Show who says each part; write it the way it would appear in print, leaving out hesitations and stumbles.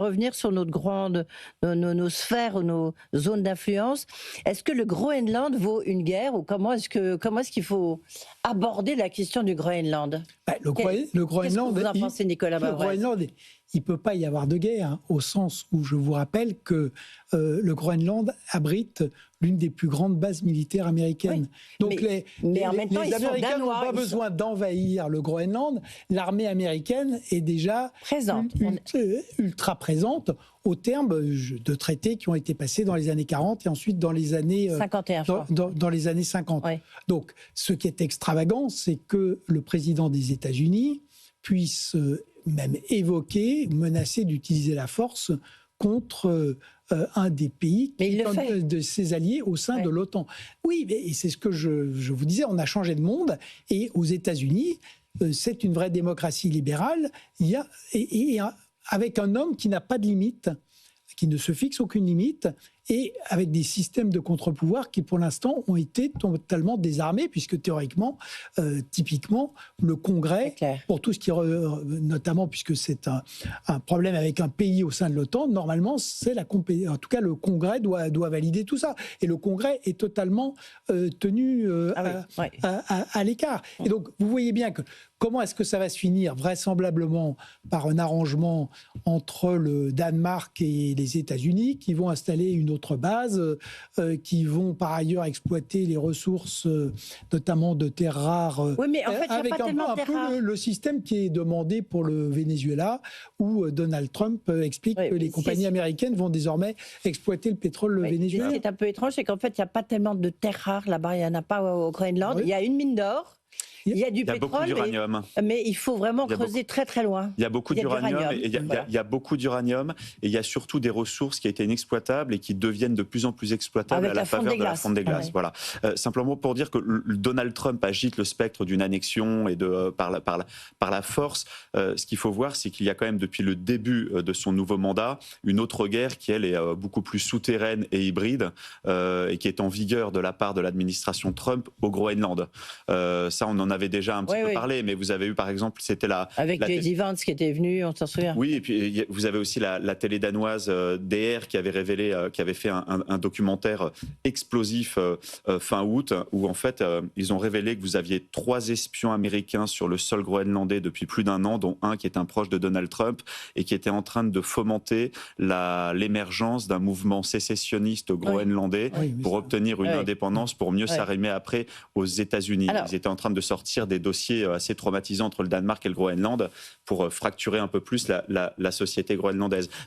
Speaker 1: Revenir sur nos sphères, nos zones d'influence. Est-ce que le Groenland vaut une guerre ou comment est-ce qu'il faut aborder la question du Groenland?
Speaker 2: Bah, le
Speaker 1: Qu'est-ce que
Speaker 2: Groenland,
Speaker 1: vous en pensez, Nicolas
Speaker 2: le
Speaker 1: Bavrez?
Speaker 2: Groenland, il ne peut pas y avoir de guerre, hein, au sens où je vous rappelle que le Groenland abrite l'une des plus grandes bases militaires américaines.
Speaker 1: Oui,
Speaker 2: Donc
Speaker 1: mais en même temps,
Speaker 2: les
Speaker 1: ils sont
Speaker 2: Américains n'ont
Speaker 1: danois,
Speaker 2: pas besoin d'envahir le Groenland. L'armée américaine est déjà
Speaker 1: présentes.
Speaker 2: ultra présente au terme de traités qui ont été passés dans les années 40 et ensuite dans les années
Speaker 1: 51, je crois.
Speaker 2: dans les années 50.
Speaker 1: Ouais.
Speaker 2: Donc, ce qui est extravagant, c'est que le président des États-Unis puisse même évoquer, menacer d'utiliser la force contre un des pays
Speaker 1: Mais il le
Speaker 2: un
Speaker 1: fait.
Speaker 2: de ses alliés au sein
Speaker 1: Ouais.
Speaker 2: de l'OTAN. Oui, mais c'est ce que je vous disais, on a changé de monde et aux États-Unis, c'est une vraie démocratie libérale. Il y a, avec un homme qui n'a pas de limite, qui ne se fixe aucune limite, et avec des systèmes de contre-pouvoir qui, pour l'instant, ont été totalement désarmés, puisque théoriquement, typiquement, le Congrès, pour tout ce qui, notamment puisque c'est un problème avec un pays au sein de l'OTAN, normalement, c'est en tout cas, le Congrès doit valider tout ça. Et le Congrès est totalement tenu à l'écart. Et donc, vous voyez bien que comment est-ce que ça va se finir? Vraisemblablement par un arrangement entre le Danemark et les États-Unis, qui vont installer une autre base, qui vont par ailleurs exploiter les ressources, notamment de terres rares,
Speaker 1: Oui, mais en fait, il n'y a
Speaker 2: avec
Speaker 1: pas tellement de terres rares.
Speaker 2: le système qui est demandé pour le Venezuela, où Donald Trump explique que les compagnies américaines vont désormais exploiter le pétrole vénézuélien.
Speaker 1: Ce qui est un peu étrange, c'est qu'en fait, il n'y a pas tellement de terres rares là-bas, il n'y en a pas au Groenland. Oui. Il y a une mine d'or. Il y a du pétrole,
Speaker 3: beaucoup d'uranium.
Speaker 1: Mais il faut vraiment creuser très très loin.
Speaker 3: Il y a beaucoup d'uranium, il y a beaucoup d'uranium, et il y a surtout des ressources qui étaient inexploitables et qui deviennent de plus en plus exploitables à la faveur de la fonte des glaces. Voilà. Simplement pour dire que Donald Trump agite le spectre d'une annexion et par la force. Ce qu'il faut voir, c'est qu'il y a quand même depuis le début de son nouveau mandat une autre guerre qui, elle, est beaucoup plus souterraine et hybride, et qui est en vigueur de la part de l'administration Trump au Groenland. Ça, on en avait déjà un petit peu parlé, mais vous avez eu par exemple, c'était
Speaker 1: avec J.D. Vance qui était venu, on s'en souvient.
Speaker 3: Oui, et puis vous avez aussi la télé danoise DR qui avait révélé, qui avait fait un documentaire explosif fin août, où en fait ils ont révélé que vous aviez 3 espions américains sur le sol groenlandais depuis plus d'1 an, dont un qui est un proche de Donald Trump et qui était en train de fomenter l'émergence d'un mouvement sécessionniste groenlandais pour obtenir une indépendance, pour mieux s'arrimer après aux États-Unis. Ils étaient en train de sortir des dossiers assez traumatisants entre le Danemark et le Groenland pour fracturer un peu plus la société groenlandaise.